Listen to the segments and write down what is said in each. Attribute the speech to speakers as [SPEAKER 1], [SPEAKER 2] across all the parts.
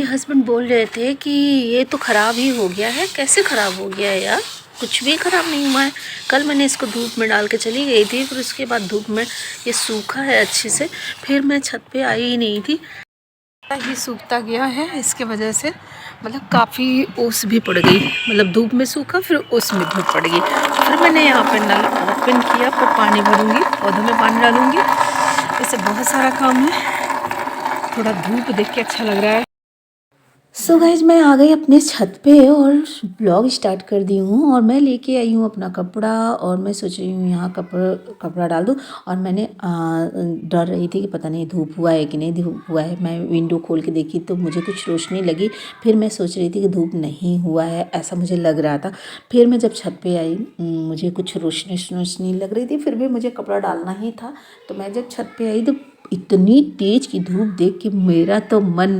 [SPEAKER 1] Husband बोल रहे थे कि ये तो ख़राब ही हो गया है। कैसे ख़राब हो गया है यार, कुछ भी ख़राब नहीं हुआ है। कल मैंने इसको धूप में डाल के चली गई थी, फिर उसके बाद धूप में ये सूखा है अच्छे से, फिर मैं छत पे आई ही नहीं थी। ही सूखता गया है, इसके वजह से मतलब काफ़ी ओस भी पड़ गई। मतलब धूप में सूखा, फिर ओस में धूप पड़ गई। फिर मैंने यहाँ पे नल ओपन किया, फिर पानी भरूँगी, पौधों में पानी डालूँगी। इससे बहुत सारा काम है। थोड़ा धूप देख के अच्छा लग रहा है। सो गाइज मैं आ गई अपने छत पे और ब्लॉग स्टार्ट कर दी हूँ। और मैं लेके आई हूँ अपना कपड़ा, और मैं सोच रही हूँ यहाँ कपड़ा डाल दूँ। और मैंने डर रही थी कि पता नहीं धूप हुआ है कि नहीं धूप हुआ है। मैं विंडो खोल के देखी तो मुझे कुछ रोशनी लगी। फिर मैं सोच रही थी कि धूप नहीं हुआ है, ऐसा मुझे लग रहा था। फिर मैं जब छत पे आई, मुझे कुछ रोशनी लग रही थी, फिर भी मुझे कपड़ा डालना ही था। तो मैं जब छत पे आई तो इतनी तेज़ की धूप देख के मेरा तो मन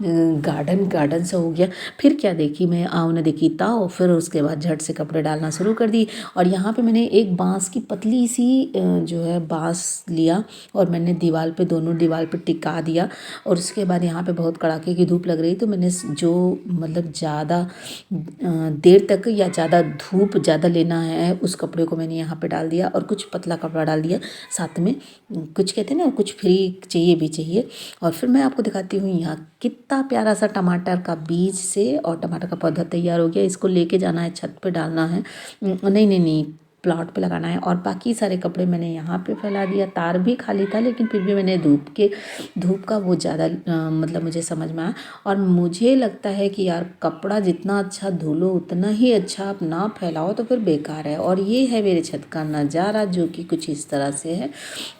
[SPEAKER 1] गार्डन सा हो गया। फिर क्या देखी मैं, आओ न देखी ताओ। फिर उसके बाद झट से कपड़े डालना शुरू कर दी। और यहाँ पे मैंने एक बांस की पतली सी जो है बांस लिया, और मैंने दोनों दीवार पे टिका दिया। और उसके बाद यहाँ पे बहुत कड़ाके की धूप लग रही, तो मैंने जो मतलब ज़्यादा देर तक या ज़्यादा धूप ज़्यादा लेना है उस कपड़े को मैंने यहाँ पे डाल दिया, और कुछ पतला कपड़ा डाल दिया साथ में। कुछ कहते हैं ना, कुछ फ्री चाहिए भी चाहिए। और फिर मैं आपको दिखाती हूँ यहाँ कितना प्यारा सा टमाटर का बीज से और टमाटर का पौधा तैयार हो गया। इसको लेके जाना है, छत पे डालना है, नहीं प्लॉट पे लगाना है। और बाकी सारे कपड़े मैंने यहाँ पे फैला दिया। तार भी खाली था, लेकिन फिर भी मैंने धूप का वो ज़्यादा मतलब मुझे समझ में आया। और मुझे लगता है कि यार कपड़ा जितना अच्छा धुलो उतना ही अच्छा आप ना फैलाओ तो फिर बेकार है। और ये है मेरे छत का नज़ारा, जो कि कुछ इस तरह से है।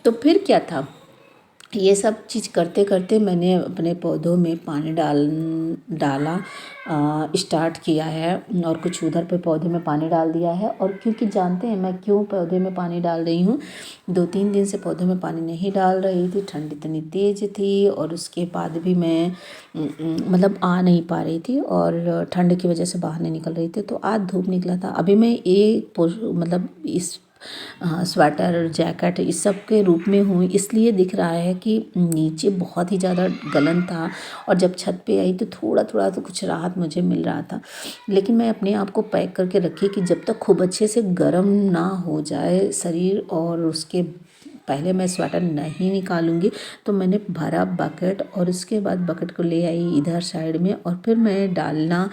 [SPEAKER 1] तो फिर क्या था, ये सब चीज़ करते करते मैंने अपने पौधों में पानी डाला स्टार्ट किया है। और कुछ उधर पे पौधे में पानी डाल दिया है। और क्योंकि जानते हैं मैं क्यों पौधे में पानी डाल रही हूँ, 2-3 दिन से पौधे में पानी नहीं डाल रही थी। ठंड इतनी तेज़ थी, और उसके बाद भी मैं मतलब आ नहीं पा रही थी, और ठंड की वजह से बाहर नहीं निकल रही थी। तो आज धूप निकला था। अभी मैं मतलब इस स्वेटर जैकेट इस सब के रूप में हूँ, इसलिए दिख रहा है कि नीचे बहुत ही ज़्यादा गलन था। और जब छत पे आई तो थोड़ा थोड़ा तो कुछ राहत मुझे मिल रहा था। लेकिन मैं अपने आप को पैक करके रखी कि जब तक खूब अच्छे से गर्म ना हो जाए शरीर, और उसके पहले मैं स्वेटर नहीं निकालूंगी। तो मैंने भरा बकेट, और उसके बाद बकेट को ले आई इधर साइड में, और फिर मैं डालना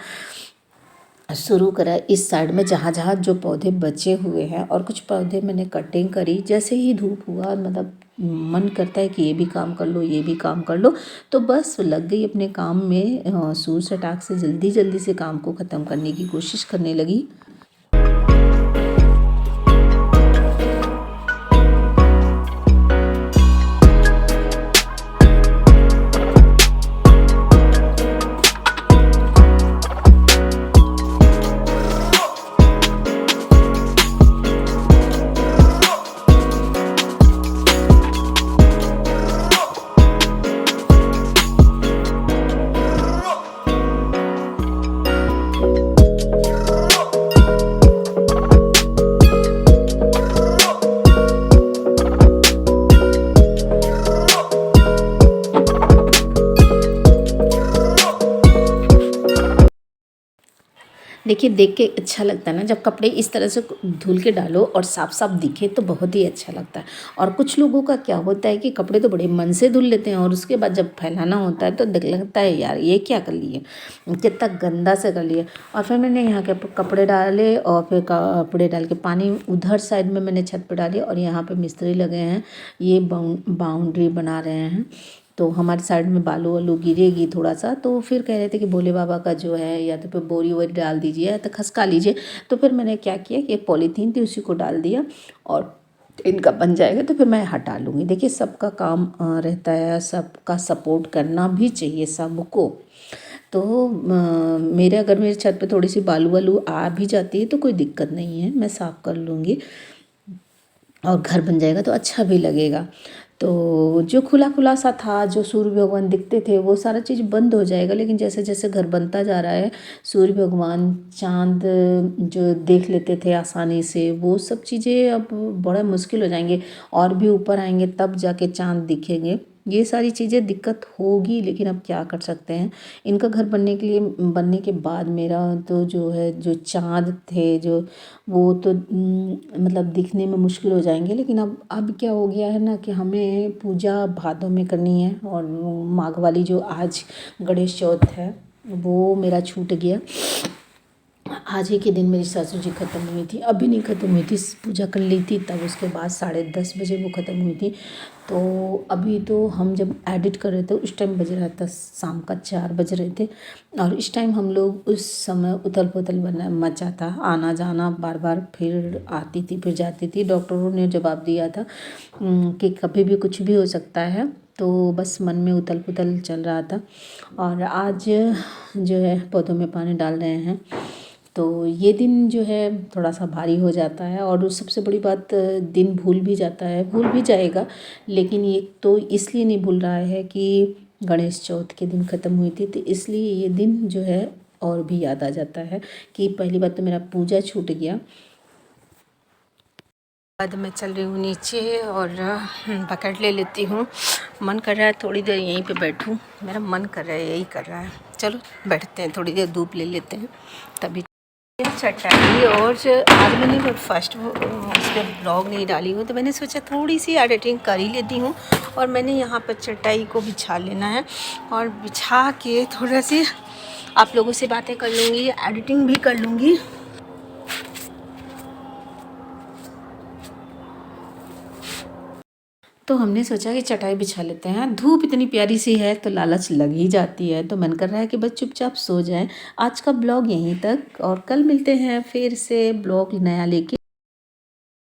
[SPEAKER 1] शुरू करा इस साइड में जहाँ जहाँ जो पौधे बचे हुए हैं। और कुछ पौधे मैंने कटिंग करी। जैसे ही धूप हुआ, मतलब मन करता है कि ये भी काम कर लो, ये भी काम कर लो, तो बस लग गई अपने काम में। सूर सटाक से जल्दी जल्दी से काम को ख़त्म करने की कोशिश करने लगी। देखिए, देख के अच्छा लगता है ना, जब कपड़े इस तरह से धुल के डालो और साफ साफ दिखे तो बहुत ही अच्छा लगता है। और कुछ लोगों का क्या होता है कि कपड़े तो बड़े मन से धुल लेते हैं, और उसके बाद जब फैलाना होता है तो लगता है यार ये क्या कर लिए, कितना गंदा से कर लिए। और फिर मैंने यहाँ के कपड़े डाले, और फिर कपड़े डाल के पानी उधर साइड में मैंने छत पर डाली। और यहाँ पर मिस्त्री लगे हैं, ये बाउंड्री बना रहे हैं। तो हमारे साइड में बालू वालू गिरेगी थोड़ा सा, तो फिर कह रहे थे कि भोले बाबा का जो है या तो फिर बोरी वोरी डाल दीजिए या तो खसका लीजिए। तो फिर मैंने क्या किया कि एक पॉलीथीन थी उसी को डाल दिया, और इनका बन जाएगा तो फिर मैं हटा लूँगी। देखिए, सबका काम रहता है, सबका सपोर्ट करना भी चाहिए सबको। तो मेरे अगर मेरी छत पे थोड़ी सी बालू वालू आ भी जाती है तो कोई दिक्कत नहीं है, मैं साफ़ कर लूँगी, और घर बन जाएगा तो अच्छा भी लगेगा। तो जो खुला खुला सा था, जो सूर्य भगवान दिखते थे, वो सारा चीज़ बंद हो जाएगा। लेकिन जैसे जैसे घर बनता जा रहा है, सूर्य भगवान चाँद जो देख लेते थे आसानी से, वो सब चीज़ें अब बड़ा मुश्किल हो जाएंगे। और भी ऊपर आएंगे तब जाके चाँद दिखेंगे। ये सारी चीज़ें दिक्कत होगी, लेकिन अब क्या कर सकते हैं। इनका घर बनने के बाद मेरा तो जो है, जो चाँद थे जो, वो तो मतलब दिखने में मुश्किल हो जाएंगे। लेकिन अब क्या हो गया है ना कि हमें पूजा भादों में करनी है, और माघ वाली जो आज गणेश चौथ है वो मेरा छूट गया। आज ही के दिन मेरी ससुर जी ख़त्म हुई थी, अभी नहीं ख़त्म हुई थी, पूजा कर ली थी तब उसके बाद 10:30 बजे वो ख़त्म हुई थी। तो अभी तो हम जब एडिट कर रहे थे उस टाइम बज रहा था शाम का 4 बज रहे थे, और इस टाइम हम लोग उस समय उथल पुथल बना मचा था, आना जाना बार बार, फिर आती थी फिर जाती थी। डॉक्टरों ने जवाब दिया था कि कभी भी कुछ भी हो सकता है, तो बस मन में उथल पुथल चल रहा था। और आज जो है पौधों में पानी डाल रहे हैं, तो ये दिन जो है थोड़ा सा भारी हो जाता है। और सबसे बड़ी बात, दिन भूल भी जाता है, भूल भी जाएगा, लेकिन ये तो इसलिए नहीं भूल रहा है कि गणेश चौथ के दिन ख़त्म हुई थी, तो इसलिए ये दिन जो है और भी याद आ जाता है कि पहली बात तो मेरा पूजा छूट गया। बाद मैं चल रही हूँ नीचे और बकेट ले लेती हूँ। मन कर रहा है थोड़ी देर यहीं पे बैठूँ, मेरा मन कर रहा है, यही कर रहा है। चलो बैठते हैं, थोड़ी देर धूप ले लेते हैं तभी। चटाई, और आज मैंने फर्स्ट उस पर ब्लॉग नहीं डाली हूँ, तो मैंने सोचा थोड़ी सी एडिटिंग कर ही लेती हूँ। और मैंने यहाँ पर चटाई को बिछा लेना है, और बिछा के थोड़ा सी आप लोगों से बातें कर लूँगी, एडिटिंग भी कर लूँगी। तो हमने सोचा कि चटाई बिछा लेते हैं, धूप इतनी प्यारी सी है तो लालच लग ही जाती है, तो मन कर रहा है कि बस चुपचाप सो जाएं। आज का ब्लॉग यहीं तक, और कल मिलते हैं फिर से ब्लॉग नया लेके।